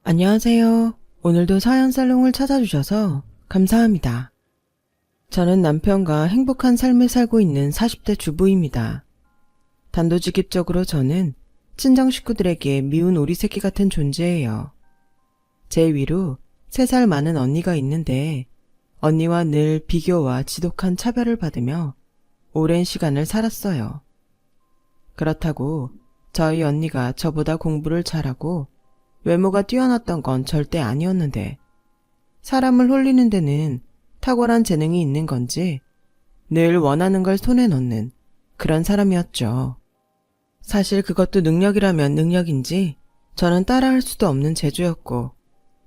안녕하세요. 오늘도 사연살롱을 찾아주셔서 감사합니다. 저는 남편과 행복한 삶을 살고 있는 40대 주부입니다. 단도직입적으로 저는 친정 식구들에게 미운 오리 새끼 같은 존재예요. 제 위로 3살 많은 언니가 있는데 언니와 늘 비교와 지독한 차별을 받으며 오랜 시간을 살았어요. 그렇다고 저희 언니가 저보다 공부를 잘하고 외모가 뛰어났던 건 절대 아니었는데 사람을 홀리는 데는 탁월한 재능이 있는 건지 늘 원하는 걸 손에 넣는 그런 사람이었죠. 사실 그것도 능력이라면 능력인지 저는 따라할 수도 없는 재주였고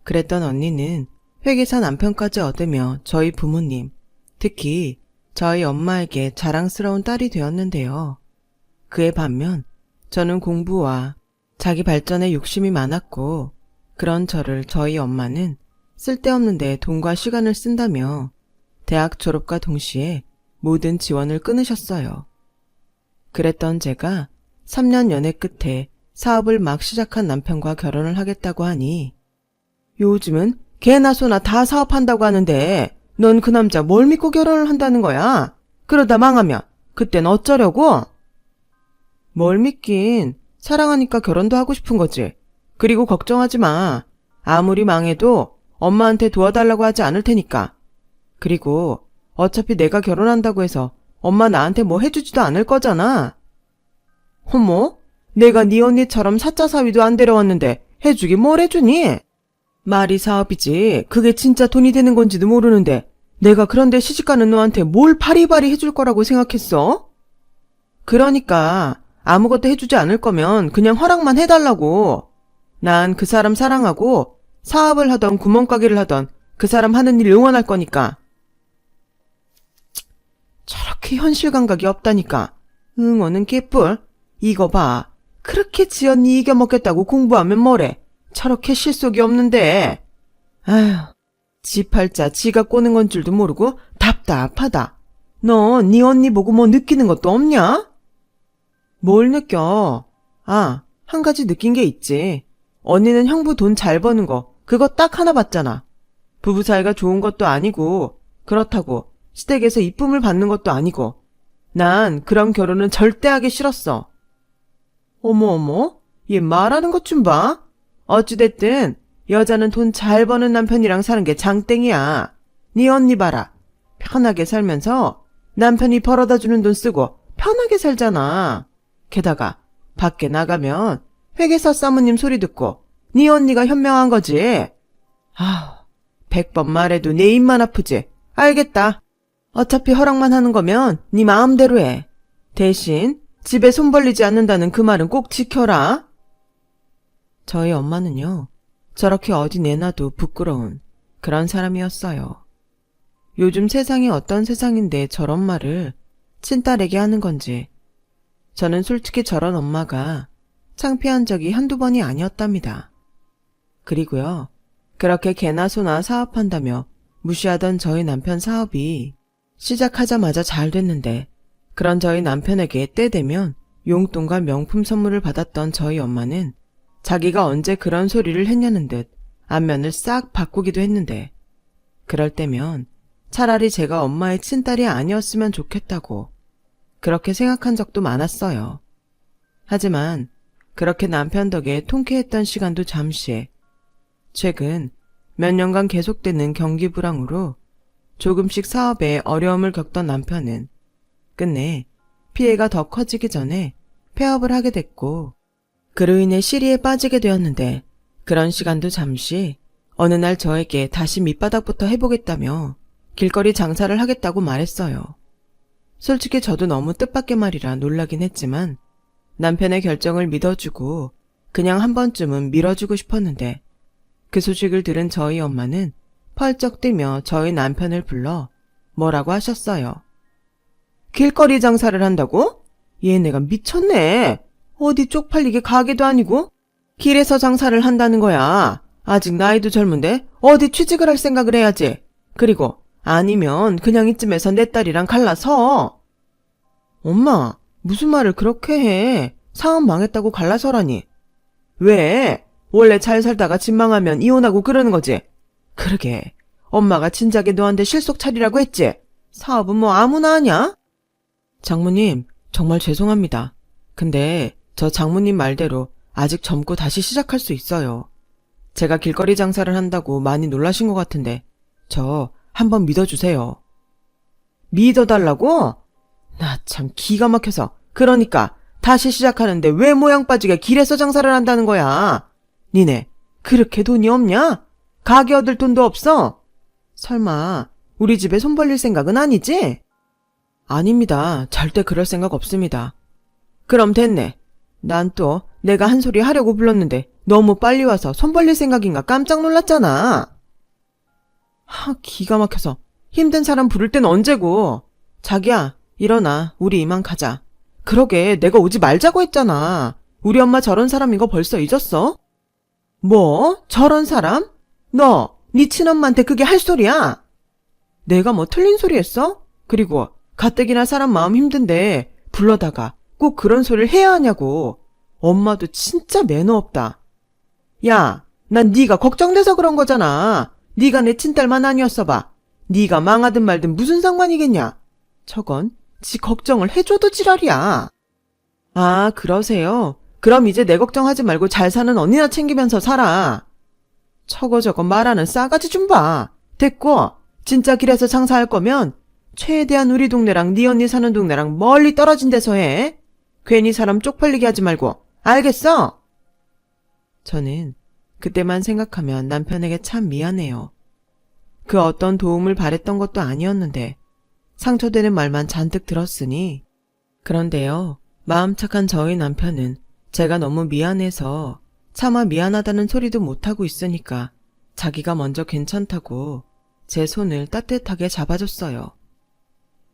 그랬던 언니는 회계사 남편까지 얻으며 저희 부모님, 특히 저희 엄마에게 자랑스러운 딸이 되었는데요. 그에 반면 저는 공부와 자기 발전에 욕심이 많았고 그런 저를 저희 엄마는 쓸데없는 데 돈과 시간을 쓴다며 대학 졸업과 동시에 모든 지원을 끊으셨어요. 그랬던 제가 3년 연애 끝에 사업을 막 시작한 남편과 결혼을 하겠다고 하니 요즘은 개나 소나 다 사업한다고 하는데 넌 그 남자 뭘 믿고 결혼을 한다는 거야? 그러다 망하면 그땐 어쩌려고? 뭘 믿긴 사랑하니까 결혼도 하고 싶은 거지. 그리고 걱정하지 마. 아무리 망해도 엄마한테 도와달라고 하지 않을 테니까. 그리고 어차피 내가 결혼한다고 해서 엄마 나한테 뭐 해주지도 않을 거잖아. 어머? 내가 네 언니처럼 사자 사위도 안 데려왔는데 해주긴 뭘 해주니? 말이 사업이지 그게 진짜 돈이 되는 건지도 모르는데 내가 그런데 시집가는 너한테 뭘 파리바리 해줄 거라고 생각했어? 그러니까 아무것도 해주지 않을 거면 그냥 허락만 해달라고. 난 그 사람 사랑하고 사업을 하던 구멍가게를 하던 그 사람 하는 일 응원할 거니까. 저렇게 현실 감각이 없다니까. 응원은 개뿔. 이거 봐. 그렇게 지 언니 이겨먹겠다고 공부하면 뭐래. 저렇게 실속이 없는데. 아휴, 지 팔자 지가 꼬는 건 줄도 모르고 답답하다. 너 네 언니 보고 뭐 느끼는 것도 없냐? 뭘 느껴? 아, 한 가지 느낀 게 있지. 언니는 형부 돈 잘 버는 거 그거 딱 하나 봤잖아. 부부 사이가 좋은 것도 아니고 그렇다고 시댁에서 이쁨을 받는 것도 아니고 난 그런 결혼은 절대 하기 싫었어. 어머 얘 말하는 것 좀 봐. 어찌됐든 여자는 돈 잘 버는 남편이랑 사는 게 장땡이야. 네 언니 봐라. 편하게 살면서 남편이 벌어다 주는 돈 쓰고 편하게 살잖아. 게다가 밖에 나가면 회계사 사모님 소리 듣고 네 언니가 현명한 거지. 아, 100번 말해도 내 입만 아프지. 알겠다. 어차피 허락만 하는 거면 네 마음대로 해. 대신 집에 손 벌리지 않는다는 그 말은 꼭 지켜라. 저희 엄마는요, 저렇게 어디 내놔도 부끄러운 그런 사람이었어요. 요즘 세상이 어떤 세상인데 저런 말을 친딸에게 하는 건지 저는 솔직히 저런 엄마가 창피한 적이 한두 번이 아니었답니다. 그리고요, 그렇게 개나 소나 사업한다며 무시하던 저희 남편 사업이 시작하자마자 잘 됐는데 그런 저희 남편에게 때 되면 용돈과 명품 선물을 받았던 저희 엄마는 자기가 언제 그런 소리를 했냐는 듯 안면을 싹 바꾸기도 했는데 그럴 때면 차라리 제가 엄마의 친딸이 아니었으면 좋겠다고 그렇게 생각한 적도 많았어요. 하지만 그렇게 남편 덕에 통쾌했던 시간도 잠시. 최근 몇 년간 계속되는 경기 불황으로 조금씩 사업에 어려움을 겪던 남편은 끝내 피해가 더 커지기 전에 폐업을 하게 됐고 그로 인해 시리에 빠지게 되었는데 그런 시간도 잠시 어느 날 저에게 다시 밑바닥부터 해보겠다며 길거리 장사를 하겠다고 말했어요. 솔직히 저도 너무 뜻밖의 말이라 놀라긴 했지만 남편의 결정을 믿어주고 그냥 한 번쯤은 밀어주고 싶었는데 그 소식을 들은 저희 엄마는 펄쩍 뛰며 저희 남편을 불러 뭐라고 하셨어요. 길거리 장사를 한다고? 얘네가 미쳤네. 어디 쪽팔리게 가게도 아니고 길에서 장사를 한다는 거야. 아직 나이도 젊은데 어디 취직을 할 생각을 해야지. 그리고 아니면 그냥 이쯤에서 내 딸이랑 갈라서. 엄마, 무슨 말을 그렇게 해. 사업 망했다고 갈라서라니. 왜? 원래 잘 살다가 집 망하면 이혼하고 그러는 거지. 그러게. 엄마가 진작에 너한테 실속 차리라고 했지. 사업은 뭐 아무나 하냐? 장모님, 정말 죄송합니다. 근데 저 장모님 말대로 아직 젊고 다시 시작할 수 있어요. 제가 길거리 장사를 한다고 많이 놀라신 것 같은데 저 한번 믿어주세요. 믿어달라고? 나 참 기가 막혀서. 그러니까 다시 시작하는데 왜 모양 빠지게 길에서 장사를 한다는 거야? 니네 그렇게 돈이 없냐? 가게 얻을 돈도 없어? 설마 우리 집에 손 벌릴 생각은 아니지? 아닙니다. 절대 그럴 생각 없습니다. 그럼 됐네. 난 또 내가 한 소리 하려고 불렀는데 너무 빨리 와서 손 벌릴 생각인가 깜짝 놀랐잖아. 기가 막혀서. 힘든 사람 부를 땐 언제고. 자기야, 일어나. 우리 이만 가자. 그러게 내가 오지 말자고 했잖아. 우리 엄마 저런 사람인 거 벌써 잊었어? 뭐? 저런 사람? 너, 네 친엄마한테 그게 할 소리야? 내가 뭐 틀린 소리 했어? 그리고 가뜩이나 사람 마음 힘든데 불러다가 꼭 그런 소리를 해야 하냐고. 엄마도 진짜 매너 없다. 야, 난 네가 걱정돼서 그런 거잖아. 네가 내 친딸만 아니었어 봐. 네가 망하든 말든 무슨 상관이겠냐. 저건 지 걱정을 해줘도 지랄이야. 아, 그러세요? 그럼 이제 내 걱정하지 말고 잘 사는 언니나 챙기면서 살아. 저거 말하는 싸가지 좀 봐. 됐고, 진짜 길에서 장사할 거면 최대한 우리 동네랑 네 언니 사는 동네랑 멀리 떨어진 데서 해. 괜히 사람 쪽팔리게 하지 말고. 알겠어? 저는 그때만 생각하면 남편에게 참 미안해요. 그 어떤 도움을 바랬던 것도 아니었는데 상처되는 말만 잔뜩 들었으니. 그런데요, 마음 착한 저희 남편은 제가 너무 미안해서 차마 미안하다는 소리도 못하고 있으니까 자기가 먼저 괜찮다고 제 손을 따뜻하게 잡아줬어요.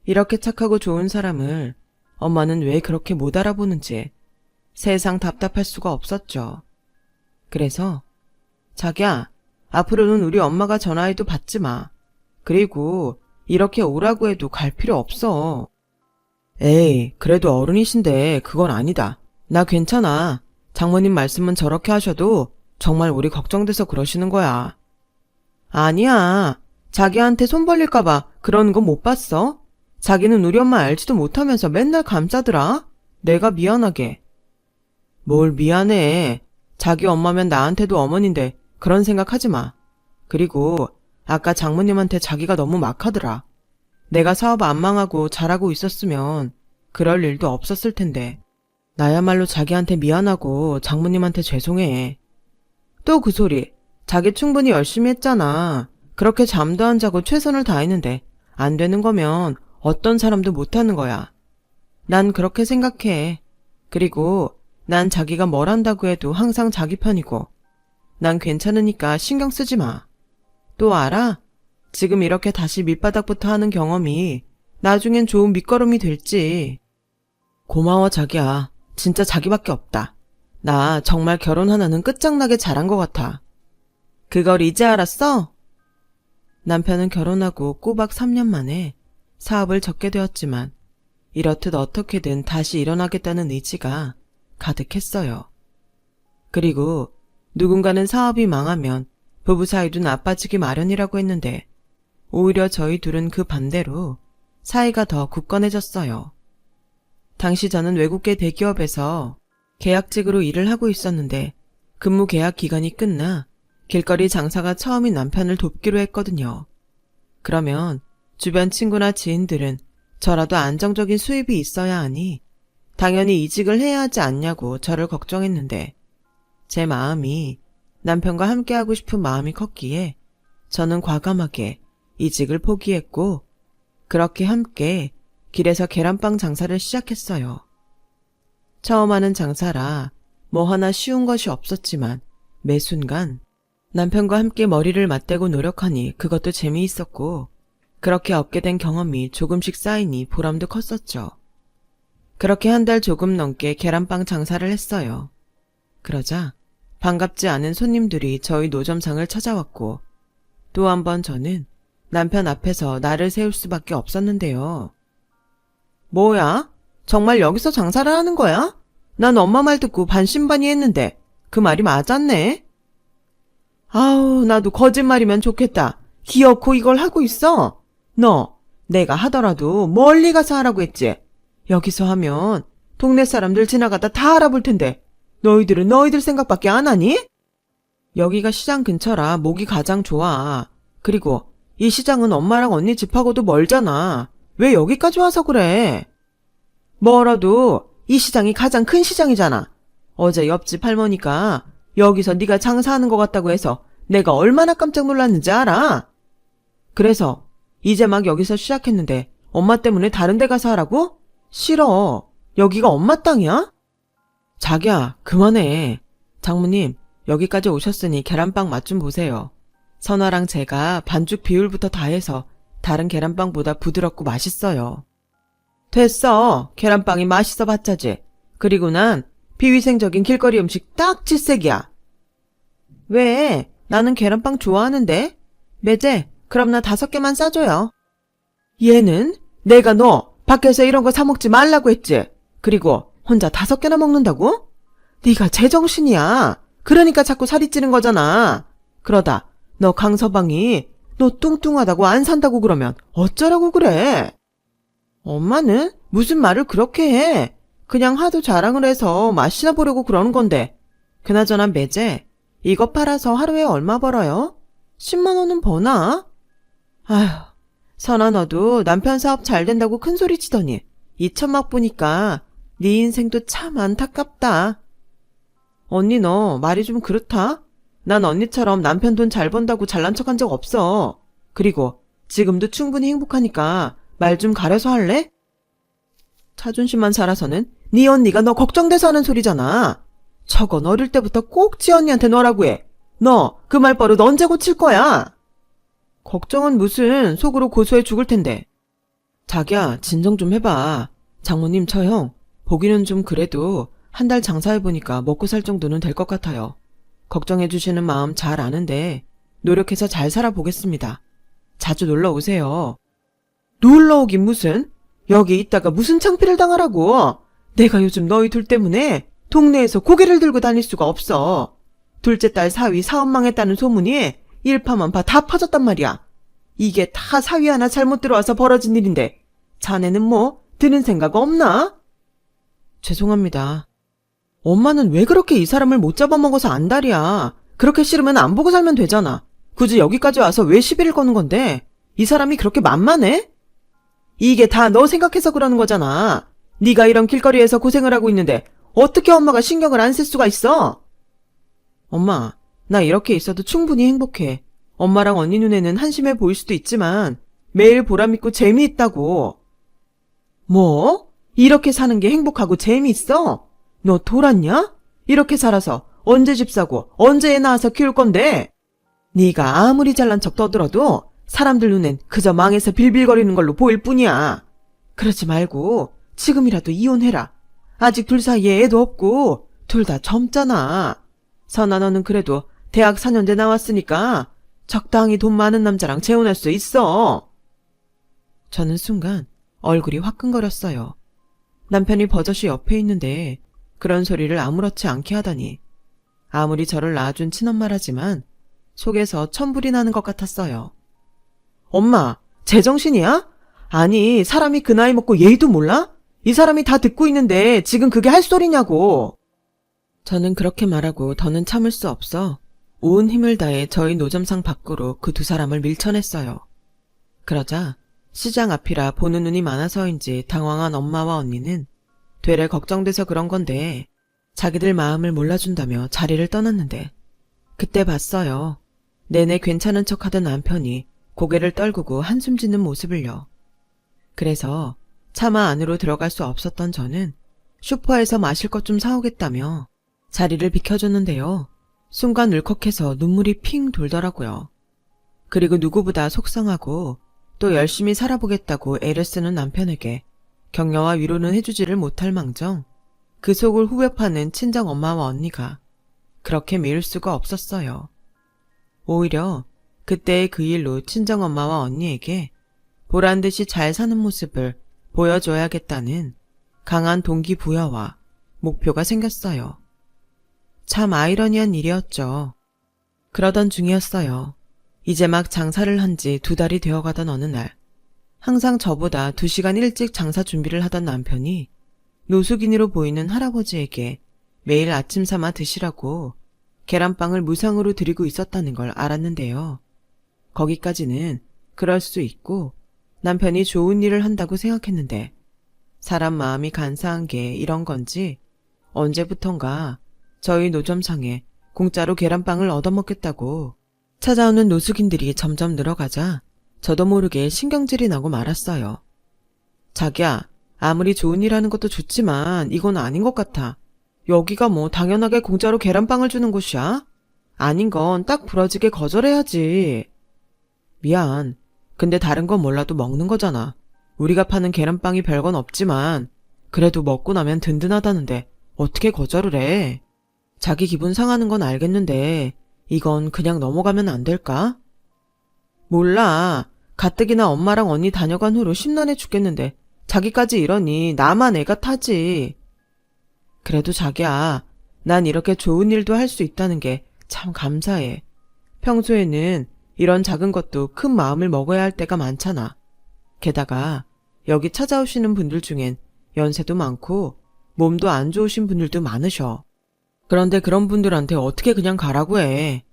이렇게 착하고 좋은 사람을 엄마는 왜 그렇게 못 알아보는지 세상 답답할 수가 없었죠. 그래서 자기야, 앞으로는 우리 엄마가 전화해도 받지 마. 그리고 이렇게 오라고 해도 갈 필요 없어. 에이, 그래도 어른이신데 그건 아니다. 나 괜찮아. 장모님 말씀은 저렇게 하셔도 정말 우리 걱정돼서 그러시는 거야. 아니야. 자기한테 손 벌릴까봐 그러는 거 못 봤어? 자기는 우리 엄마 알지도 못하면서 맨날 감싸더라. 내가 미안하게. 뭘 미안해. 자기 엄마면 나한테도 어머니인데 그런 생각 하지 마. 그리고 아까 장모님한테 자기가 너무 막하더라. 내가 사업 안 망하고 잘하고 있었으면 그럴 일도 없었을 텐데. 나야말로 자기한테 미안하고 장모님한테 죄송해. 또 그 소리. 자기 충분히 열심히 했잖아. 그렇게 잠도 안 자고 최선을 다했는데 안 되는 거면 어떤 사람도 못하는 거야. 난 그렇게 생각해. 그리고 난 자기가 뭘 한다고 해도 항상 자기 편이고 난 괜찮으니까 신경 쓰지 마. 또 알아? 지금 이렇게 다시 밑바닥부터 하는 경험이 나중엔 좋은 밑거름이 될지. 고마워 자기야. 진짜 자기밖에 없다. 나 정말 결혼 하나는 끝장나게 잘한 것 같아. 그걸 이제 알았어? 남편은 결혼하고 꼬박 3년 만에 사업을 접게 되었지만 이렇듯 어떻게든 다시 일어나겠다는 의지가 가득했어요. 그리고 누군가는 사업이 망하면 부부 사이도 나빠지기 마련이라고 했는데 오히려 저희 둘은 그 반대로 사이가 더 굳건해졌어요. 당시 저는 외국계 대기업에서 계약직으로 일을 하고 있었는데 근무 계약 기간이 끝나 길거리 장사가 처음인 남편을 돕기로 했거든요. 그러면 주변 친구나 지인들은 저라도 안정적인 수입이 있어야 하니 당연히 이직을 해야 하지 않냐고 저를 걱정했는데 제 마음이 남편과 함께하고 싶은 마음이 컸기에 저는 과감하게 이직을 포기했고 그렇게 함께 길에서 계란빵 장사를 시작했어요. 처음 하는 장사라 뭐 하나 쉬운 것이 없었지만 매 순간 남편과 함께 머리를 맞대고 노력하니 그것도 재미있었고 그렇게 얻게 된 경험이 조금씩 쌓이니 보람도 컸었죠. 그렇게 한 달 조금 넘게 계란빵 장사를 했어요. 그러자 반갑지 않은 손님들이 저희 노점상을 찾아왔고 또 한 번 저는 남편 앞에서 나를 세울 수밖에 없었는데요. 뭐야? 정말 여기서 장사를 하는 거야? 난 엄마 말 듣고 반신반의했는데 그 말이 맞았네? 아우, 나도 거짓말이면 좋겠다. 기어코 이걸 하고 있어? 너, 내가 하더라도 멀리 가서 하라고 했지? 여기서 하면 동네 사람들 지나가다 다 알아볼 텐데 너희들은 너희들 생각밖에 안 하니? 여기가 시장 근처라 목이 가장 좋아. 그리고 이 시장은 엄마랑 언니 집하고도 멀잖아. 왜 여기까지 와서 그래? 멀어도 이 시장이 가장 큰 시장이잖아. 어제 옆집 할머니가 여기서 네가 장사하는 것 같다고 해서 내가 얼마나 깜짝 놀랐는지 알아? 그래서 이제 막 여기서 시작했는데 엄마 때문에 다른 데 가서 하라고? 싫어. 여기가 엄마 땅이야? 자기야, 그만해. 장모님, 여기까지 오셨으니 계란빵 맛 좀 보세요. 선아랑 제가 반죽 비율부터 다 해서 다른 계란빵보다 부드럽고 맛있어요. 됐어. 계란빵이 맛있어 봤자지. 그리고 난 비위생적인 길거리 음식 딱 질색이야. 왜? 나는 계란빵 좋아하는데. 매제, 그럼 나 5개만 싸줘요. 얘는 내가 너 밖에서 이런 거 사 먹지 말라고 했지. 그리고 혼자 5개나 먹는다고? 네가 제정신이야. 그러니까 자꾸 살이 찌는 거잖아. 그러다 너 강서방이 너 뚱뚱하다고 안 산다고 그러면 어쩌라고 그래? 엄마는 무슨 말을 그렇게 해? 그냥 하도 자랑을 해서 맛이나 보려고 그러는 건데. 그나저나 매제, 이거 팔아서 하루에 얼마 벌어요? 10만 원은 버나? 아휴, 선아 너도 남편 사업 잘 된다고 큰 소리 치더니 이 천막 보니까 네 인생도 참 안타깝다. 언니 너 말이 좀 그렇다? 난 언니처럼 남편 돈 잘 번다고 잘난 척한 적 없어. 그리고 지금도 충분히 행복하니까 말 좀 가려서 할래? 자존심만 살아서는 네 언니가 너 걱정돼서 하는 소리잖아. 저건 어릴 때부터 꼭 지 언니한테 너라고 해. 너 그 말버릇 언제 고칠 거야? 걱정은 무슨, 속으로 고소해 죽을 텐데. 자기야, 진정 좀 해봐. 장모님 처형 보기는 좀 그래도 한 달 장사해보니까 먹고 살 정도는 될 것 같아요. 걱정해주시는 마음 잘 아는데 노력해서 잘 살아보겠습니다. 자주 놀러 오세요. 놀러 오긴 무슨? 여기 있다가 무슨 창피를 당하라고. 내가 요즘 너희 둘 때문에 동네에서 고개를 들고 다닐 수가 없어. 둘째 딸 사위 사업 망했다는 소문이 일파만파 다 퍼졌단 말이야. 이게 다 사위 하나 잘못 들어와서 벌어진 일인데 자네는 뭐 드는 생각 없나? 죄송합니다. 엄마는 왜 그렇게 이 사람을 못 잡아먹어서 안달이야. 그렇게 싫으면 안 보고 살면 되잖아. 굳이 여기까지 와서 왜 시비를 거는 건데? 이 사람이 그렇게 만만해? 이게 다 너 생각해서 그러는 거잖아. 네가 이런 길거리에서 고생을 하고 있는데 어떻게 엄마가 신경을 안 쓸 수가 있어? 엄마, 나 이렇게 있어도 충분히 행복해. 엄마랑 언니 눈에는 한심해 보일 수도 있지만 매일 보람있고 재미있다고. 뭐? 이렇게 사는 게 행복하고 재미있어? 너 돌았냐? 이렇게 살아서 언제 집 사고 언제 애 낳아서 키울 건데? 네가 아무리 잘난 척 떠들어도 사람들 눈엔 그저 망해서 빌빌거리는 걸로 보일 뿐이야. 그러지 말고 지금이라도 이혼해라. 아직 둘 사이에 애도 없고 둘 다 젊잖아. 선아 너는 그래도 대학 4년제 나왔으니까 적당히 돈 많은 남자랑 재혼할 수 있어. 저는 순간 얼굴이 화끈거렸어요. 남편이 버젓이 옆에 있는데 그런 소리를 아무렇지 않게 하다니. 아무리 저를 낳아준 친엄마라지만 속에서 천불이 나는 것 같았어요. 엄마, 제정신이야? 아니, 사람이 그 나이 먹고 예의도 몰라? 이 사람이 다 듣고 있는데 지금 그게 할 소리냐고. 저는 그렇게 말하고 더는 참을 수 없어 온 힘을 다해 저희 노점상 밖으로 그 두 사람을 밀쳐냈어요. 그러자 시장 앞이라 보는 눈이 많아서인지 당황한 엄마와 언니는 되레 걱정돼서 그런 건데 자기들 마음을 몰라준다며 자리를 떠났는데 그때 봤어요. 내내 괜찮은 척하던 남편이 고개를 떨구고 한숨 짓는 모습을요. 그래서 차마 안으로 들어갈 수 없었던 저는 슈퍼에서 마실 것 좀 사오겠다며 자리를 비켜줬는데요. 순간 울컥해서 눈물이 핑 돌더라고요. 그리고 누구보다 속상하고 또 열심히 살아보겠다고 애를 쓰는 남편에게 격려와 위로는 해주지를 못할 망정 그 속을 후벼 파는 친정 엄마와 언니가 그렇게 미울 수가 없었어요. 오히려 그때의 그 일로 친정 엄마와 언니에게 보란듯이 잘 사는 모습을 보여줘야겠다는 강한 동기부여와 목표가 생겼어요. 참 아이러니한 일이었죠. 그러던 중이었어요. 이제 막 장사를 한 지 2달이 되어가던 어느 날, 항상 저보다 2시간 일찍 장사 준비를 하던 남편이 노숙인으로 보이는 할아버지에게 매일 아침 삼아 드시라고 계란빵을 무상으로 드리고 있었다는 걸 알았는데요. 거기까지는 그럴 수 있고 남편이 좋은 일을 한다고 생각했는데 사람 마음이 간사한 게 이런 건지 언제부턴가 저희 노점상에 공짜로 계란빵을 얻어먹겠다고 찾아오는 노숙인들이 점점 늘어가자 저도 모르게 신경질이 나고 말았어요. 자기야, 아무리 좋은 일 하는 것도 좋지만 이건 아닌 것 같아. 여기가 뭐 당연하게 공짜로 계란빵을 주는 곳이야? 아닌 건 딱 부러지게 거절해야지. 미안. 근데 다른 건 몰라도 먹는 거잖아. 우리가 파는 계란빵이 별건 없지만 그래도 먹고 나면 든든하다는데 어떻게 거절을 해? 자기 기분 상하는 건 알겠는데 이건 그냥 넘어가면 안 될까? 몰라. 가뜩이나 엄마랑 언니 다녀간 후로 심란해 죽겠는데 자기까지 이러니 나만 애가 타지. 그래도 자기야, 난 이렇게 좋은 일도 할 수 있다는 게 참 감사해. 평소에는 이런 작은 것도 큰 마음을 먹어야 할 때가 많잖아. 게다가 여기 찾아오시는 분들 중엔 연세도 많고 몸도 안 좋으신 분들도 많으셔. 그런데 그런 분들한테 어떻게 그냥 가라고 해.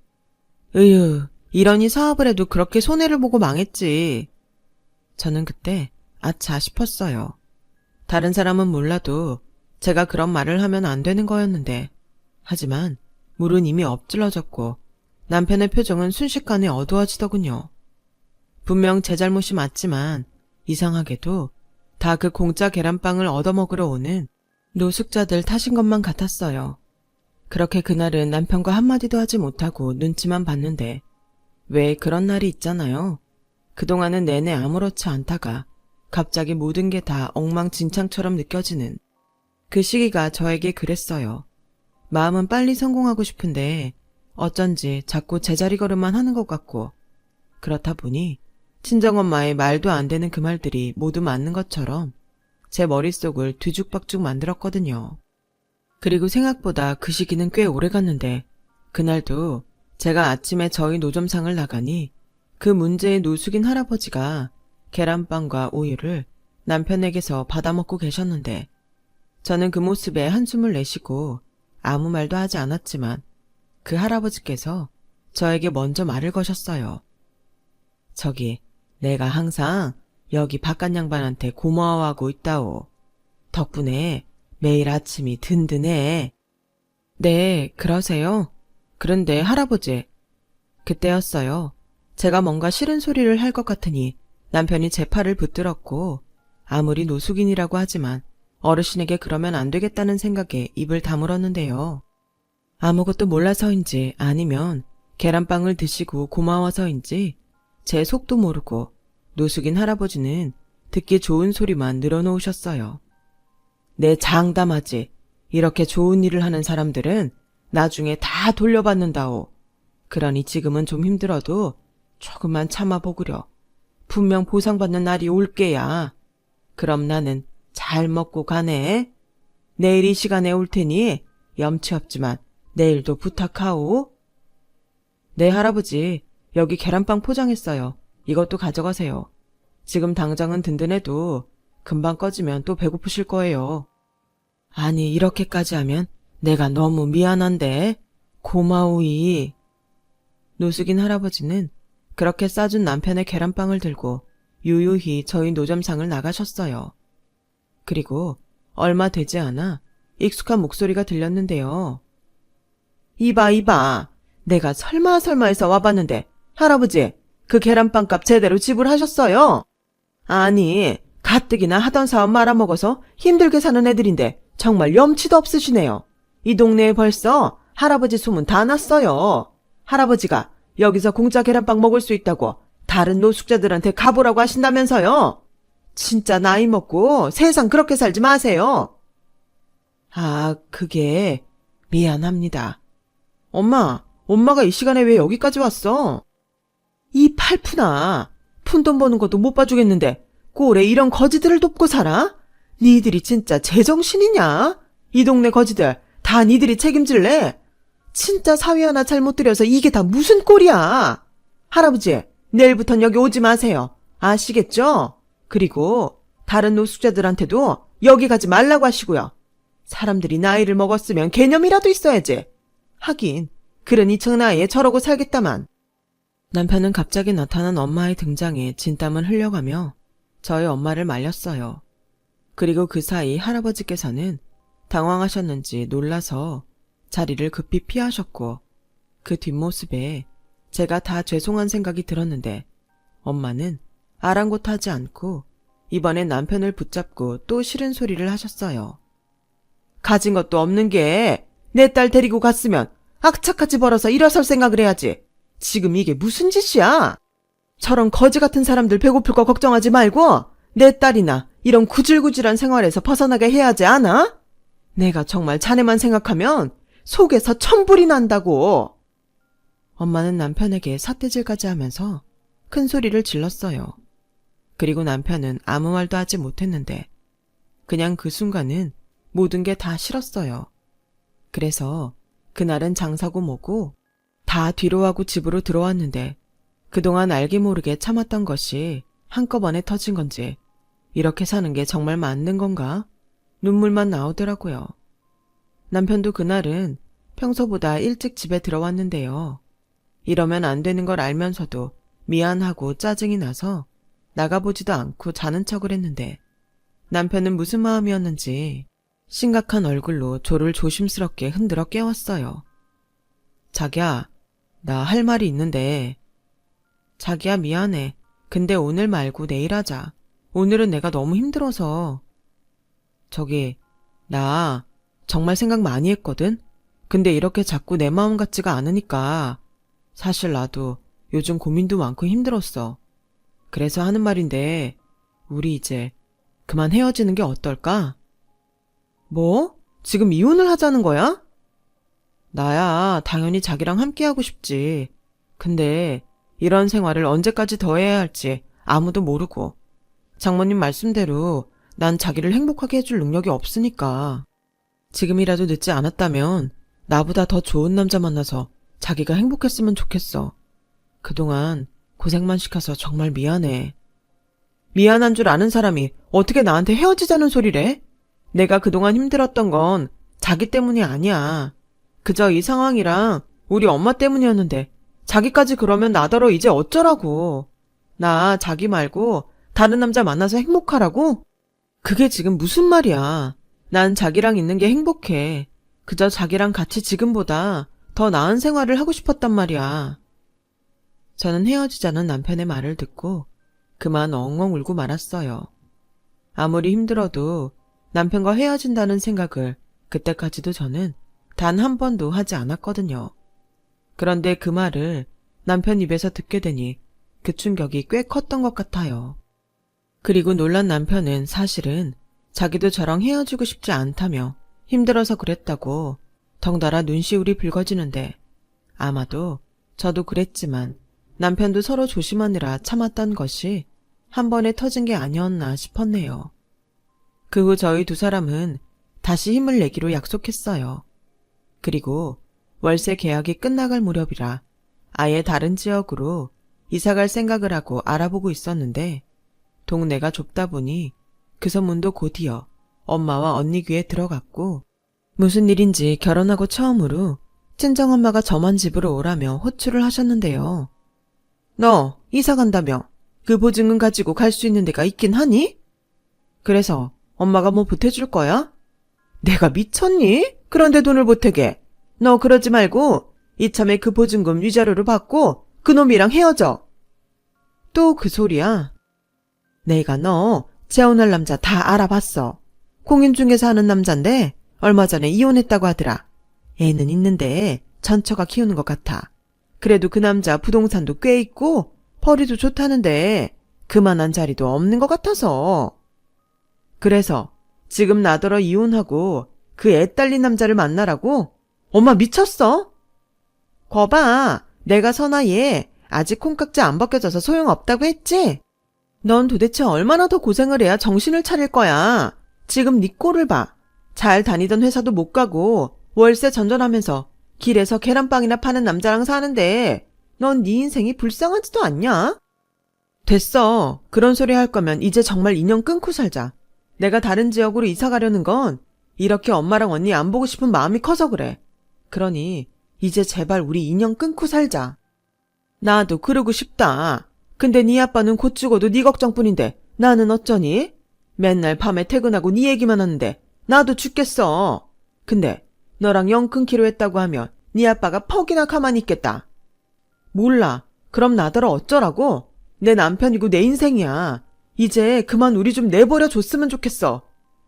으유, 이러니 사업을 해도 그렇게 손해를 보고 망했지. 저는 그때 아차 싶었어요. 다른 사람은 몰라도 제가 그런 말을 하면 안 되는 거였는데 하지만 물은 이미 엎질러졌고 남편의 표정은 순식간에 어두워지더군요. 분명 제 잘못이 맞지만 이상하게도 다 그 공짜 계란빵을 얻어먹으러 오는 노숙자들 탓인 것만 같았어요. 그렇게 그날은 남편과 한마디도 하지 못하고 눈치만 봤는데 왜 그런 날이 있잖아요. 그동안은 내내 아무렇지 않다가 갑자기 모든 게 다 엉망진창처럼 느껴지는 그 시기가 저에게 그랬어요. 마음은 빨리 성공하고 싶은데 어쩐지 자꾸 제자리 걸음만 하는 것 같고 그렇다 보니 친정엄마의 말도 안 되는 그 말들이 모두 맞는 것처럼 제 머릿속을 뒤죽박죽 만들었거든요. 그리고 생각보다 그 시기는 꽤 오래 갔는데 그날도 제가 아침에 저희 노점상을 나가니 그 문제의 노숙인 할아버지가 계란빵과 우유를 남편에게서 받아먹고 계셨는데 저는 그 모습에 한숨을 내쉬고 아무 말도 하지 않았지만 그 할아버지께서 저에게 먼저 말을 거셨어요. 저기, 내가 항상 여기 바깥 양반한테 고마워하고 있다오. 덕분에 매일 아침이 든든해. 네, 그러세요? 그런데 할아버지, 그때였어요. 제가 뭔가 싫은 소리를 할 것 같으니 남편이 제 팔을 붙들었고 아무리 노숙인이라고 하지만 어르신에게 그러면 안 되겠다는 생각에 입을 다물었는데요. 아무것도 몰라서인지 아니면 계란빵을 드시고 고마워서인지 제 속도 모르고 노숙인 할아버지는 듣기 좋은 소리만 늘어놓으셨어요. 내 장담하지. 이렇게 좋은 일을 하는 사람들은 나중에 다 돌려받는다오. 그러니 지금은 좀 힘들어도 조금만 참아보구려. 분명 보상받는 날이 올 게야. 그럼 나는 잘 먹고 가네. 내일 이 시간에 올 테니 염치 없지만 내일도 부탁하오. 네, 할아버지. 여기 계란빵 포장했어요. 이것도 가져가세요. 지금 당장은 든든해도 금방 꺼지면 또 배고프실 거예요. 아니, 이렇게까지 하면 내가 너무 미안한데. 고마우이. 노숙인 할아버지는 그렇게 싸준 남편의 계란빵을 들고 유유히 저희 노점상을 나가셨어요. 그리고 얼마 되지 않아 익숙한 목소리가 들렸는데요. 이봐. 내가 설마 해서 와봤는데 할아버지, 그 계란빵 값 제대로 지불하셨어요? 아니, 가뜩이나 하던 사업 말아먹어서 힘들게 사는 애들인데 정말 염치도 없으시네요. 이 동네에 벌써 할아버지 소문 다 났어요. 할아버지가 여기서 공짜 계란빵 먹을 수 있다고 다른 노숙자들한테 가보라고 하신다면서요. 진짜 나이 먹고 세상 그렇게 살지 마세요. 아, 그게 미안합니다. 엄마가 이 시간에 왜 여기까지 왔어? 이 팔푼아, 푼돈 버는 것도 못 봐주겠는데 꼴에 이런 거지들을 돕고 살아? 니들이 진짜 제정신이냐? 이 동네 거지들 다 니들이 책임질래? 진짜 사위 하나 잘못 들여서 이게 다 무슨 꼴이야. 할아버지, 내일부턴 여기 오지 마세요. 아시겠죠? 그리고 다른 노숙자들한테도 여기 가지 말라고 하시고요. 사람들이 나이를 먹었으면 개념이라도 있어야지. 하긴 그런 이청 나이에 저러고 살겠다만. 남편은 갑자기 나타난 엄마의 등장에 진땀을 흘려가며 저희 엄마를 말렸어요. 그리고 그 사이 할아버지께서는 당황하셨는지 놀라서 자리를 급히 피하셨고 그 뒷모습에 제가 다 죄송한 생각이 들었는데 엄마는 아랑곳하지 않고 이번엔 남편을 붙잡고 또 싫은 소리를 하셨어요. 가진 것도 없는 게 내 딸 데리고 갔으면 악착같이 벌어서 일어설 생각을 해야지. 지금 이게 무슨 짓이야? 저런 거지 같은 사람들 배고플 거 걱정하지 말고 내 딸이나 이런 구질구질한 생활에서 벗어나게 해야지 않아? 내가 정말 자네만 생각하면 속에서 천불이 난다고. 엄마는 남편에게 삿대질까지 하면서 큰 소리를 질렀어요. 그리고 남편은 아무 말도 하지 못했는데 그냥 그 순간은 모든 게 다 싫었어요. 그래서 그날은 장사고 뭐고 다 뒤로 하고 집으로 들어왔는데 그동안 알게 모르게 참았던 것이 한꺼번에 터진 건지 이렇게 사는 게 정말 맞는 건가? 눈물만 나오더라고요. 남편도 그날은 평소보다 일찍 집에 들어왔는데요. 이러면 안 되는 걸 알면서도 미안하고 짜증이 나서 나가보지도 않고 자는 척을 했는데 남편은 무슨 마음이었는지 심각한 얼굴로 저를 조심스럽게 흔들어 깨웠어요. 자기야, 나 할 말이 있는데. 자기야, 미안해. 근데 오늘 말고 내일 하자. 오늘은 내가 너무 힘들어서. 저기, 나 정말 생각 많이 했거든? 근데 이렇게 자꾸 내 마음 같지가 않으니까 사실 나도 요즘 고민도 많고 힘들었어. 그래서 하는 말인데 우리 이제 그만 헤어지는 게 어떨까? 뭐? 지금 이혼을 하자는 거야? 나야 당연히 자기랑 함께하고 싶지. 근데 이런 생활을 언제까지 더 해야 할지 아무도 모르고 장모님 말씀대로 난 자기를 행복하게 해줄 능력이 없으니까 지금이라도 늦지 않았다면 나보다 더 좋은 남자 만나서 자기가 행복했으면 좋겠어. 그동안 고생만 시켜서 정말 미안해. 미안한 줄 아는 사람이 어떻게 나한테 헤어지자는 소리래? 내가 그동안 힘들었던 건 자기 때문이 아니야. 그저 이 상황이랑 우리 엄마 때문이었는데 자기까지 그러면 나더러 이제 어쩌라고. 나 자기 말고 다른 남자 만나서 행복하라고? 그게 지금 무슨 말이야. 난 자기랑 있는 게 행복해. 그저 자기랑 같이 지금보다 더 나은 생활을 하고 싶었단 말이야. 저는 헤어지자는 남편의 말을 듣고 그만 엉엉 울고 말았어요. 아무리 힘들어도 남편과 헤어진다는 생각을 그때까지도 저는 단 한 번도 하지 않았거든요. 그런데 그 말을 남편 입에서 듣게 되니 그 충격이 꽤 컸던 것 같아요. 그리고 놀란 남편은 사실은 자기도 저랑 헤어지고 싶지 않다며 힘들어서 그랬다고 덩달아 눈시울이 붉어지는데 아마도 저도 그랬지만 남편도 서로 조심하느라 참았던 것이 한 번에 터진 게 아니었나 싶었네요. 그 후 저희 두 사람은 다시 힘을 내기로 약속했어요. 그리고 월세 계약이 끝나갈 무렵이라 아예 다른 지역으로 이사갈 생각을 하고 알아보고 있었는데 동네가 좁다 보니 그 소문도 곧이어 엄마와 언니 귀에 들어갔고 무슨 일인지 결혼하고 처음으로 친정엄마가 저만 집으로 오라며 호출을 하셨는데요. 너 이사 간다며 그 보증금 가지고 갈 수 있는 데가 있긴 하니? 그래서 엄마가 뭐 보태줄 거야? 내가 미쳤니? 그런데 돈을 보태게. 너 그러지 말고 이참에 그 보증금 위자료를 받고 그놈이랑 헤어져. 또 그 소리야? 내가 너 재혼할 남자 다 알아봤어. 공인중개사 하는 남잔데 얼마 전에 이혼했다고 하더라. 애는 있는데 전처가 키우는 것 같아. 그래도 그 남자 부동산도 꽤 있고 벌이도 좋다는데 그만한 자리도 없는 것 같아서. 그래서 지금 나더러 이혼하고 그 애 딸린 남자를 만나라고? 엄마 미쳤어? 거봐, 내가 선아얘 아직 콩깍지 안 벗겨져서 소용없다고 했지? 넌 도대체 얼마나 더 고생을 해야 정신을 차릴 거야. 지금 네 꼴을 봐. 잘 다니던 회사도 못 가고 월세 전전하면서 길에서 계란빵이나 파는 남자랑 사는데 넌 네 인생이 불쌍하지도 않냐? 됐어. 그런 소리 할 거면 이제 정말 인연 끊고 살자. 내가 다른 지역으로 이사 가려는 건 이렇게 엄마랑 언니 안 보고 싶은 마음이 커서 그래. 그러니 이제 제발 우리 인연 끊고 살자. 나도 그러고 싶다. 근데 네 아빠는 곧 죽어도 네 걱정뿐인데 나는 어쩌니? 맨날 밤에 퇴근하고 네 얘기만 하는데 나도 죽겠어. 근데 너랑 영 끊기로 했다고 하면 네 아빠가 퍽이나 가만히 있겠다. 몰라. 그럼 나더러 어쩌라고? 내 남편이고 내 인생이야. 이제 그만 우리 좀 내버려 줬으면 좋겠어.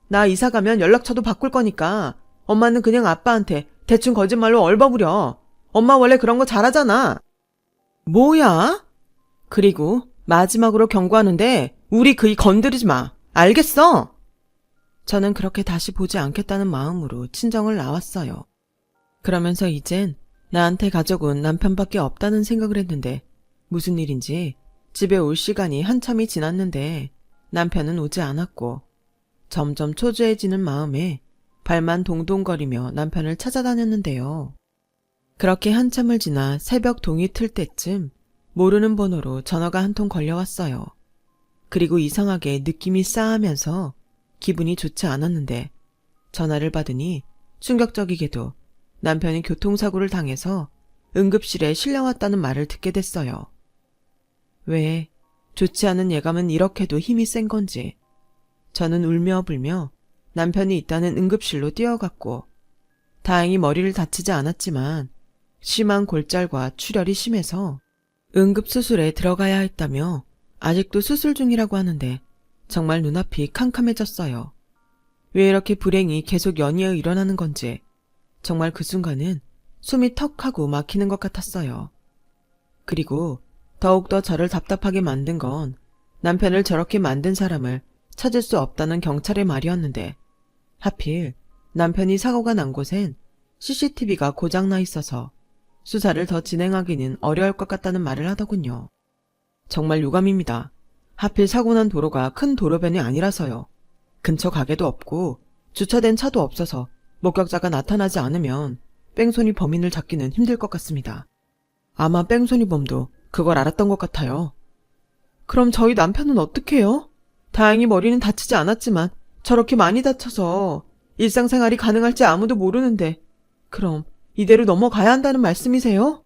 나 이사 가면 연락처도 바꿀 거니까 엄마는 그냥 아빠한테 대충 거짓말로 얼버무려. 엄마 원래 그런 거 잘하잖아. 뭐야? 그리고 마지막으로 경고하는데 우리 그이 건드리지 마. 알겠어? 저는 그렇게 다시 보지 않겠다는 마음으로 친정을 나왔어요. 그러면서 이젠 나한테 가족은 남편밖에 없다는 생각을 했는데 무슨 일인지 집에 올 시간이 한참이 지났는데 남편은 오지 않았고 점점 초조해지는 마음에 발만 동동거리며 남편을 찾아다녔는데요. 그렇게 한참을 지나 새벽 동이 틀 때쯤 모르는 번호로 전화가 한 통 걸려왔어요. 그리고 이상하게 느낌이 싸하면서 기분이 좋지 않았는데 전화를 받으니 충격적이게도 남편이 교통사고를 당해서 응급실에 실려왔다는 말을 듣게 됐어요. 왜 좋지 않은 예감은 이렇게도 힘이 센 건지 저는 울며 불며 남편이 있다는 응급실로 뛰어갔고 다행히 머리를 다치지 않았지만 심한 골절과 출혈이 심해서 응급수술에 들어가야 했다며 아직도 수술 중이라고 하는데 정말 눈앞이 캄캄해졌어요. 왜 이렇게 불행이 계속 연이어 일어나는 건지 정말 그 순간은 숨이 턱 하고 막히는 것 같았어요. 그리고 더욱더 저를 답답하게 만든 건 남편을 저렇게 만든 사람을 찾을 수 없다는 경찰의 말이었는데 하필 남편이 사고가 난 곳엔 CCTV가 고장나 있어서 수사를 더 진행하기는 어려울 것 같다는 말을 하더군요. 정말 유감입니다. 하필 사고 난 도로가 큰 도로변이 아니라서요. 근처 가게도 없고 주차된 차도 없어서 목격자가 나타나지 않으면 뺑소니 범인을 잡기는 힘들 것 같습니다. 아마 뺑소니 범도 그걸 알았던 것 같아요. 그럼 저희 남편은 어떡해요? 다행히 머리는 다치지 않았지만 저렇게 많이 다쳐서 일상생활이 가능할지 아무도 모르는데 그럼 이대로 넘어가야 한다는 말씀이세요?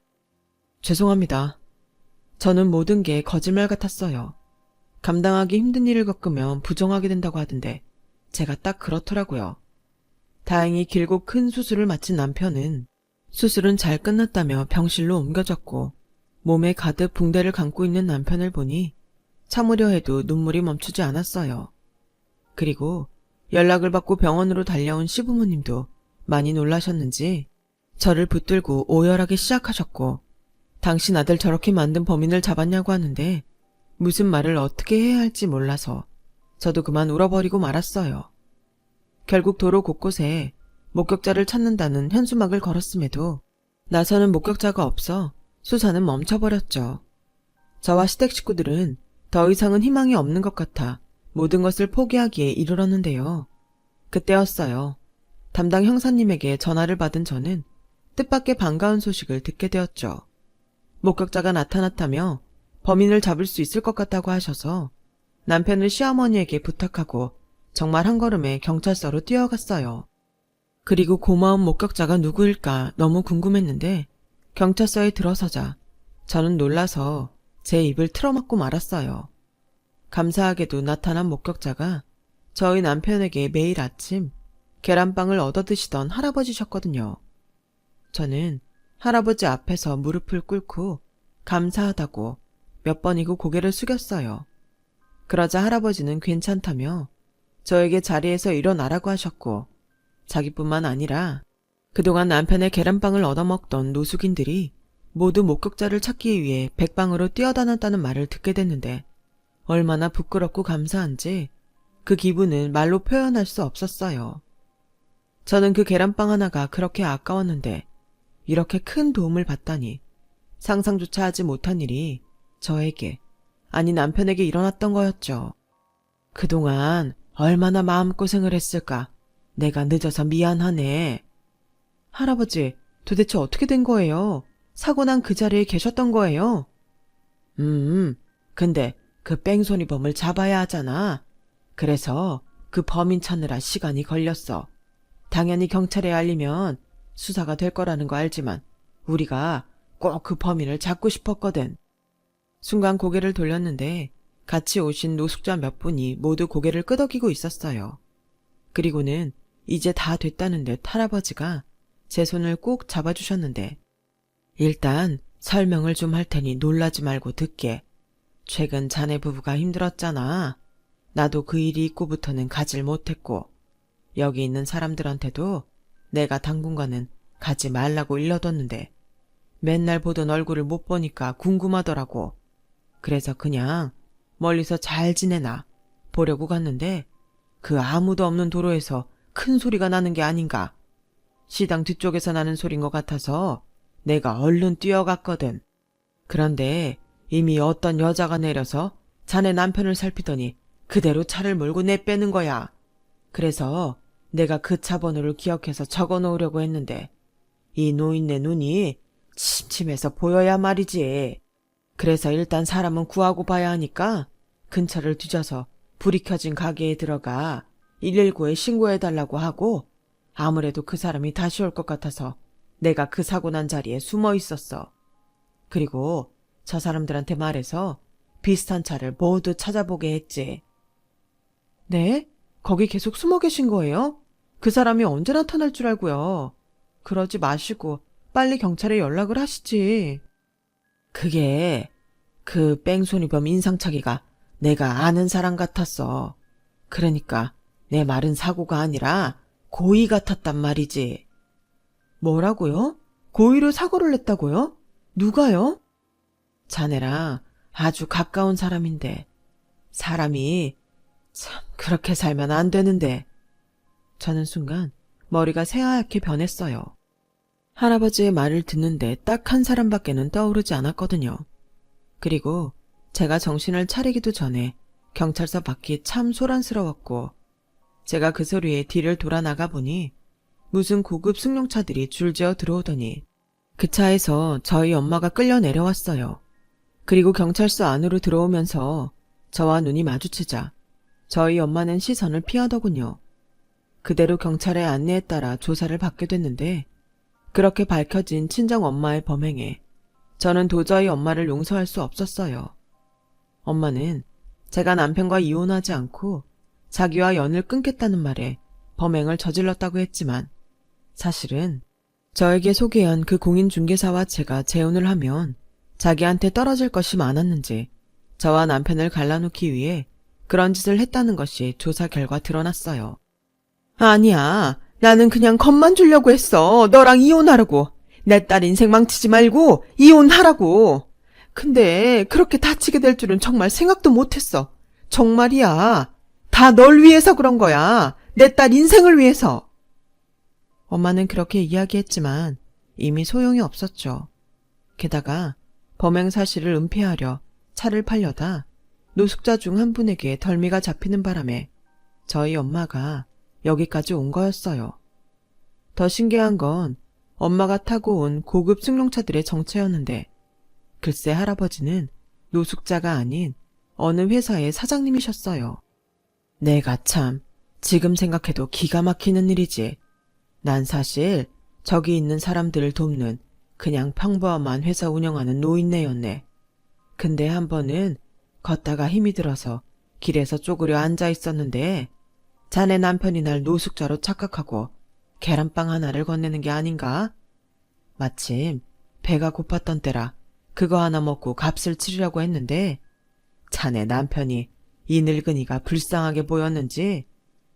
죄송합니다. 저는 모든 게 거짓말 같았어요. 감당하기 힘든 일을 겪으면 부정하게 된다고 하던데 제가 딱 그렇더라고요. 다행히 길고 큰 수술을 마친 남편은 수술은 잘 끝났다며 병실로 옮겨졌고 몸에 가득 붕대를 감고 있는 남편을 보니 참으려 해도 눈물이 멈추지 않았어요. 그리고 연락을 받고 병원으로 달려온 시부모님도 많이 놀라셨는지 저를 붙들고 오열하기 시작하셨고 당신 아들 저렇게 만든 범인을 잡았냐고 하는데 무슨 말을 어떻게 해야 할지 몰라서 저도 그만 울어버리고 말았어요. 결국 도로 곳곳에 목격자를 찾는다는 현수막을 걸었음에도 나서는 목격자가 없어 수사는 멈춰버렸죠. 저와 시댁 식구들은 더 이상은 희망이 없는 것 같아 모든 것을 포기하기에 이르렀는데요. 그때였어요. 담당 형사님에게 전화를 받은 저는 뜻밖의 반가운 소식을 듣게 되었죠. 목격자가 나타났다며 범인을 잡을 수 있을 것 같다고 하셔서 남편을 시어머니에게 부탁하고 정말 한 걸음에 경찰서로 뛰어갔어요. 그리고 고마운 목격자가 누구일까 너무 궁금했는데 경찰서에 들어서자 저는 놀라서 제 입을 틀어막고 말았어요. 감사하게도 나타난 목격자가 저희 남편에게 매일 아침 계란빵을 얻어 드시던 할아버지셨거든요. 저는 할아버지 앞에서 무릎을 꿇고 감사하다고 몇 번이고 고개를 숙였어요. 그러자 할아버지는 괜찮다며 저에게 자리에서 일어나라고 하셨고 자기뿐만 아니라 그동안 남편의 계란빵을 얻어먹던 노숙인들이 모두 목격자를 찾기 위해 백방으로 뛰어다녔다는 말을 듣게 됐는데 얼마나 부끄럽고 감사한지 그 기분을 말로 표현할 수 없었어요. 저는 그 계란빵 하나가 그렇게 아까웠는데 이렇게 큰 도움을 받다니 상상조차 하지 못한 일이 저에게, 아니 남편에게 일어났던 거였죠. 그동안 얼마나 마음고생을 했을까. 내가 늦어서 미안하네. 할아버지, 도대체 어떻게 된 거예요? 사고 난 그 자리에 계셨던 거예요? 근데 그 뺑소니범을 잡아야 하잖아. 그래서 그 범인 찾느라 시간이 걸렸어. 당연히 경찰에 알리면 수사가 될 거라는 거 알지만 우리가 꼭 그 범인을 잡고 싶었거든. 순간 고개를 돌렸는데 같이 오신 노숙자 몇 분이 모두 고개를 끄덕이고 있었어요. 그리고는 이제 다 됐다는 듯 할아버지가 제 손을 꼭 잡아주셨는데 일단 설명을 좀 할 테니 놀라지 말고 듣게. 최근 자네 부부가 힘들었잖아. 나도 그 일이 있고부터는 가질 못했고 여기 있는 사람들한테도 내가 당분간은 가지 말라고 일러뒀는데 맨날 보던 얼굴을 못 보니까 궁금하더라고. 그래서 그냥 멀리서 잘 지내나 보려고 갔는데 그 아무도 없는 도로에서 큰 소리가 나는 게 아닌가. 시당 뒤쪽에서 나는 소린 것 같아서 내가 얼른 뛰어갔거든. 그런데 이미 어떤 여자가 내려서 자네 남편을 살피더니 그대로 차를 몰고 내빼는 거야. 그래서 내가 그 차 번호를 기억해서 적어 놓으려고 했는데 이 노인네 눈이 침침해서 보여야 말이지. 그래서 일단 사람은 구하고 봐야 하니까 근처를 뒤져서 불이 켜진 가게에 들어가 119에 신고해달라고 하고 아무래도 그 사람이 다시 올 것 같아서 내가 그 사고 난 자리에 숨어 있었어. 그리고 저 사람들한테 말해서 비슷한 차를 모두 찾아보게 했지. 네? 거기 계속 숨어 계신 거예요? 그 사람이 언제 나타날 줄 알고요. 그러지 마시고 빨리 경찰에 연락을 하시지. 그게 그 뺑소니범 인상착의가 내가 아는 사람 같았어. 그러니까 내 말은 사고가 아니라 고의 같았단 말이지. 뭐라고요? 고의로 사고를 냈다고요? 누가요? 자네랑 아주 가까운 사람인데 사람이 참 그렇게 살면 안 되는데. 저는 순간 머리가 새하얗게 변했어요. 할아버지의 말을 듣는데 딱 한 사람밖에는 떠오르지 않았거든요. 그리고 제가 정신을 차리기도 전에 경찰서 밖이 참 소란스러웠고 제가 그 소리에 뒤를 돌아 나가 보니 무슨 고급 승용차들이 줄지어 들어오더니 그 차에서 저희 엄마가 끌려 내려왔어요. 그리고 경찰서 안으로 들어오면서 저와 눈이 마주치자 저희 엄마는 시선을 피하더군요. 그대로 경찰의 안내에 따라 조사를 받게 됐는데 그렇게 밝혀진 친정 엄마의 범행에 저는 도저히 엄마를 용서할 수 없었어요. 엄마는 제가 남편과 이혼하지 않고 자기와 연을 끊겠다는 말에 범행을 저질렀다고 했지만 사실은 저에게 소개한 그 공인중개사와 제가 재혼을 하면 자기한테 떨어질 것이 많았는지 저와 남편을 갈라놓기 위해 그런 짓을 했다는 것이 조사 결과 드러났어요. 아니야. 나는 그냥 겁만 주려고 했어. 너랑 이혼하라고. 내 딸 인생 망치지 말고 이혼하라고. 근데 그렇게 다치게 될 줄은 정말 생각도 못했어. 정말이야. 다 널 위해서 그런 거야. 내 딸 인생을 위해서. 엄마는 그렇게 이야기했지만 이미 소용이 없었죠. 게다가 범행 사실을 은폐하려 차를 팔려다 노숙자 중 한 분에게 덜미가 잡히는 바람에 저희 엄마가 여기까지 온 거였어요. 더 신기한 건 엄마가 타고 온 고급 승용차들의 정체였는데 글쎄 할아버지는 노숙자가 아닌 어느 회사의 사장님이셨어요. 내가 참 지금 생각해도 기가 막히는 일이지. 난 사실 저기 있는 사람들을 돕는 그냥 평범한 회사 운영하는 노인네였네. 근데 한 번은 걷다가 힘이 들어서 길에서 쪼그려 앉아 있었는데 자네 남편이 날 노숙자로 착각하고 계란빵 하나를 건네는 게 아닌가? 마침 배가 고팠던 때라 그거 하나 먹고 값을 치르려고 했는데 자네 남편이 이 늙은이가 불쌍하게 보였는지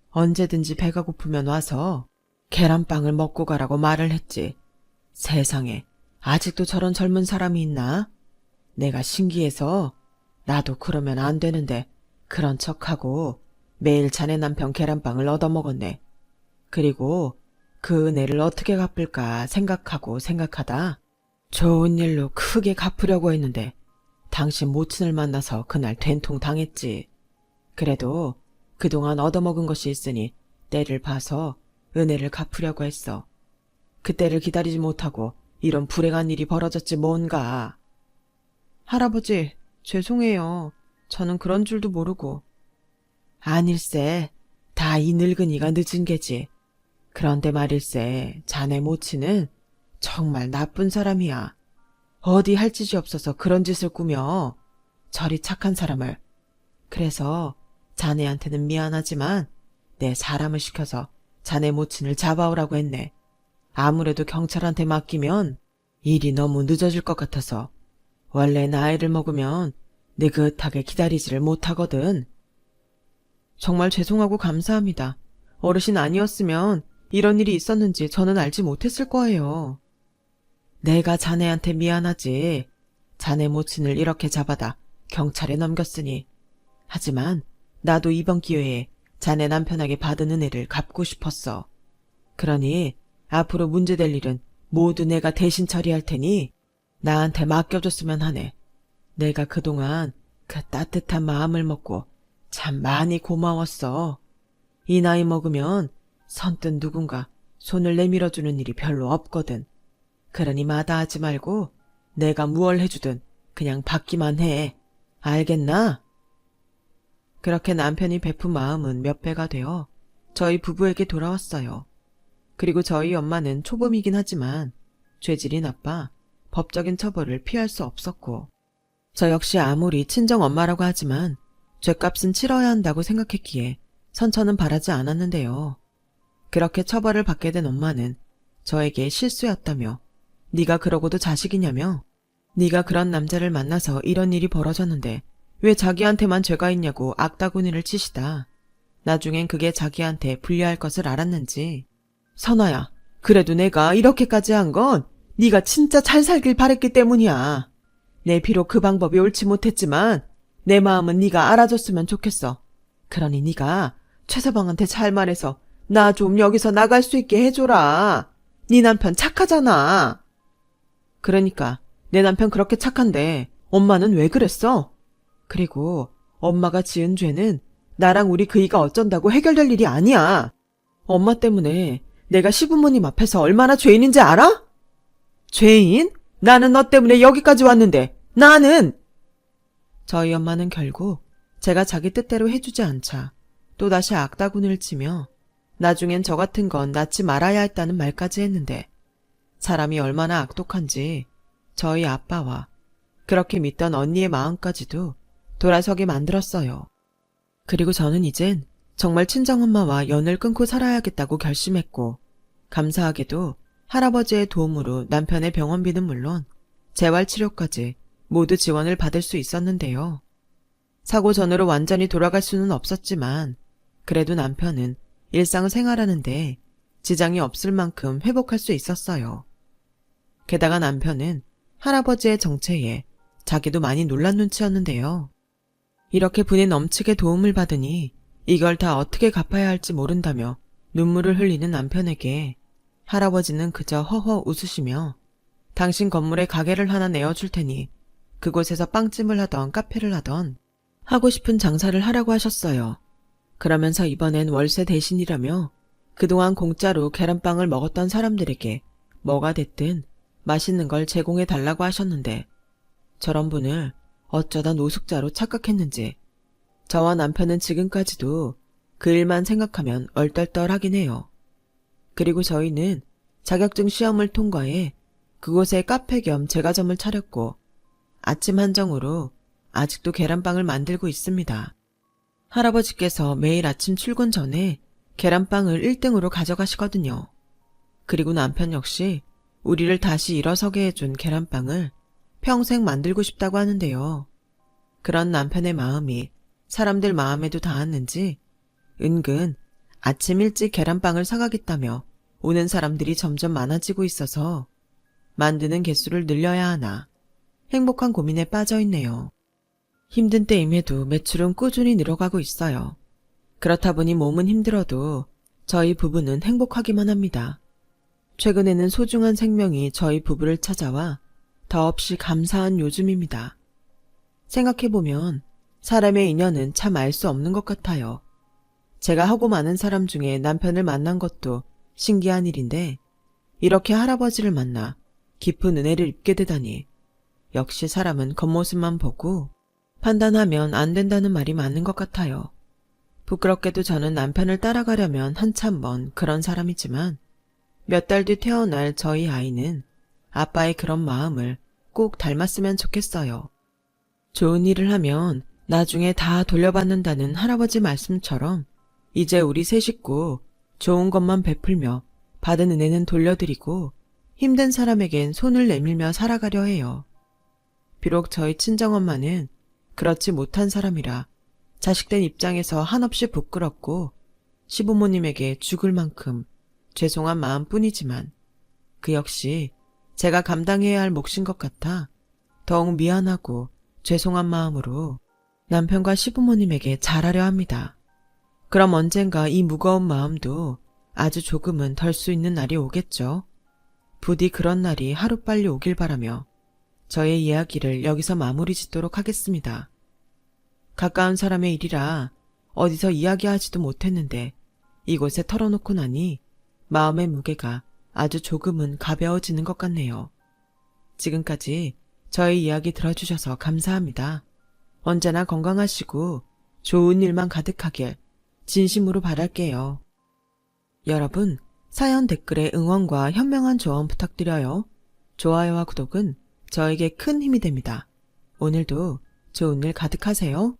언제든지 배가 고프면 와서 계란빵을 먹고 가라고 말을 했지. 세상에 아직도 저런 젊은 사람이 있나? 내가 신기해서 나도 그러면 안 되는데 그런 척하고 매일 자네 남편 계란빵을 얻어먹었네. 그리고 그 은혜를 어떻게 갚을까 생각하다 좋은 일로 크게 갚으려고 했는데 당신 모친을 만나서 그날 된통 당했지. 그래도 그동안 얻어먹은 것이 있으니 때를 봐서 은혜를 갚으려고 했어. 그때를 기다리지 못하고 이런 불행한 일이 벌어졌지 뭔가. 할아버지, 죄송해요. 저는 그런 줄도 모르고. 아닐세. 다 이 늙은이가 늦은 게지. 그런데 말일세, 자네 모치는 정말 나쁜 사람이야. 어디 할 짓이 없어서 그런 짓을 꾸며. 저리 착한 사람을. 그래서 자네한테는 미안하지만 내 사람을 시켜서 자네 모친을 잡아오라고 했네. 아무래도 경찰한테 맡기면 일이 너무 늦어질 것 같아서. 원래 나이를 먹으면 느긋하게 기다리지를 못하거든. 정말 죄송하고 감사합니다. 어르신 아니었으면 이런 일이 있었는지 저는 알지 못했을 거예요. 내가 자네한테 미안하지. 자네 모친을 이렇게 잡아다 경찰에 넘겼으니. 하지만 나도 이번 기회에 자네 남편에게 받은 은혜를 갚고 싶었어. 그러니 앞으로 문제될 일은 모두 내가 대신 처리할 테니 나한테 맡겨줬으면 하네. 내가 그동안 그 따뜻한 마음을 먹고 참 많이 고마웠어. 이 나이 먹으면 선뜻 누군가 손을 내밀어주는 일이 별로 없거든. 그러니 마다하지 말고 내가 무얼 해주든 그냥 받기만 해. 알겠나? 그렇게 남편이 베푼 마음은 몇 배가 되어 저희 부부에게 돌아왔어요. 그리고 저희 엄마는 초범이긴 하지만 죄질이 나빠 법적인 처벌을 피할 수 없었고, 저 역시 아무리 친정엄마라고 하지만 죗값은 치러야 한다고 생각했기에 선처는 바라지 않았는데요. 그렇게 처벌을 받게 된 엄마는 저에게 실수였다며, 네가 그러고도 자식이냐며, 네가 그런 남자를 만나서 이런 일이 벌어졌는데 왜 자기한테만 죄가 있냐고 악다구니를 치시다. 나중엔 그게 자기한테 불리할 것을 알았는지. 선아야, 그래도 내가 이렇게까지 한 건 네가 진짜 잘 살길 바랬기 때문이야. 내 비록 그 방법이 옳지 못했지만 내 마음은 네가 알아줬으면 좋겠어. 그러니 네가 최서방한테 잘 말해서 나 좀 여기서 나갈 수 있게 해줘라. 네 남편 착하잖아. 그러니까 내 남편 그렇게 착한데 엄마는 왜 그랬어? 그리고 엄마가 지은 죄는 나랑 우리 그이가 어쩐다고 해결될 일이 아니야. 엄마 때문에 내가 시부모님 앞에서 얼마나 죄인인지 알아? 죄인? 나는 너 때문에 여기까지 왔는데 나는! 저희 엄마는 결국 제가 자기 뜻대로 해주지 않자 또다시 악다군을 치며 나중엔 저 같은 건 낳지 말아야 했다는 말까지 했는데, 사람이 얼마나 악독한지 저희 아빠와 그렇게 믿던 언니의 마음까지도 돌아서게 만들었어요. 그리고 저는 이젠 정말 친정엄마와 연을 끊고 살아야겠다고 결심했고, 감사하게도 할아버지의 도움으로 남편의 병원비는 물론 재활치료까지 모두 지원을 받을 수 있었는데요. 사고 전으로 완전히 돌아갈 수는 없었지만 그래도 남편은 일상생활하는데 지장이 없을 만큼 회복할 수 있었어요. 게다가 남편은 할아버지의 정체에 자기도 많이 놀란 눈치였는데요. 이렇게 분이 넘치게 도움을 받으니 이걸 다 어떻게 갚아야 할지 모른다며 눈물을 흘리는 남편에게 할아버지는 그저 허허 웃으시며 당신 건물에 가게를 하나 내어줄 테니 그곳에서 빵집을 하던 카페를 하던 하고 싶은 장사를 하라고 하셨어요. 그러면서 이번엔 월세 대신이라며 그동안 공짜로 계란빵을 먹었던 사람들에게 뭐가 됐든 맛있는 걸 제공해 달라고 하셨는데, 저런 분을 어쩌다 노숙자로 착각했는지 저와 남편은 지금까지도 그 일만 생각하면 얼떨떨하긴 해요. 그리고 저희는 자격증 시험을 통과해 그곳에 카페 겸 제과점을 차렸고 아침 한정으로 아직도 계란빵을 만들고 있습니다. 할아버지께서 매일 아침 출근 전에 계란빵을 1등으로 가져가시거든요. 그리고 남편 역시 우리를 다시 일어서게 해준 계란빵을 평생 만들고 싶다고 하는데요. 그런 남편의 마음이 사람들 마음에도 닿았는지 은근 아침 일찍 계란빵을 사가겠다며 오는 사람들이 점점 많아지고 있어서 만드는 개수를 늘려야 하나 행복한 고민에 빠져있네요. 힘든 때임에도 매출은 꾸준히 늘어가고 있어요. 그렇다 보니 몸은 힘들어도 저희 부부는 행복하기만 합니다. 최근에는 소중한 생명이 저희 부부를 찾아와 더없이 감사한 요즘입니다. 생각해보면 사람의 인연은 참 알 수 없는 것 같아요. 제가 하고 많은 사람 중에 남편을 만난 것도 신기한 일인데 이렇게 할아버지를 만나 깊은 은혜를 입게 되다니. 역시 사람은 겉모습만 보고 판단하면 안 된다는 말이 맞는 것 같아요. 부끄럽게도 저는 남편을 따라가려면 한참 먼 그런 사람이지만 몇 달 뒤 태어날 저희 아이는 아빠의 그런 마음을 꼭 닮았으면 좋겠어요. 좋은 일을 하면 나중에 다 돌려받는다는 할아버지 말씀처럼 이제 우리 세 식구 좋은 것만 베풀며 받은 은혜는 돌려드리고 힘든 사람에겐 손을 내밀며 살아가려 해요. 비록 저희 친정엄마는 그렇지 못한 사람이라 자식된 입장에서 한없이 부끄럽고 시부모님에게 죽을 만큼 죄송한 마음뿐이지만 그 역시 제가 감당해야 할 몫인 것 같아 더욱 미안하고 죄송한 마음으로 남편과 시부모님에게 잘하려 합니다. 그럼 언젠가 이 무거운 마음도 아주 조금은 덜 수 있는 날이 오겠죠. 부디 그런 날이 하루빨리 오길 바라며 저의 이야기를 여기서 마무리 짓도록 하겠습니다. 가까운 사람의 일이라 어디서 이야기하지도 못했는데 이곳에 털어놓고 나니 마음의 무게가 아주 조금은 가벼워지는 것 같네요. 지금까지 저의 이야기 들어주셔서 감사합니다. 언제나 건강하시고 좋은 일만 가득하길 진심으로 바랄게요. 여러분, 사연 댓글에 응원과 현명한 조언 부탁드려요. 좋아요와 구독은 저에게 큰 힘이 됩니다. 오늘도 좋은 일 가득하세요.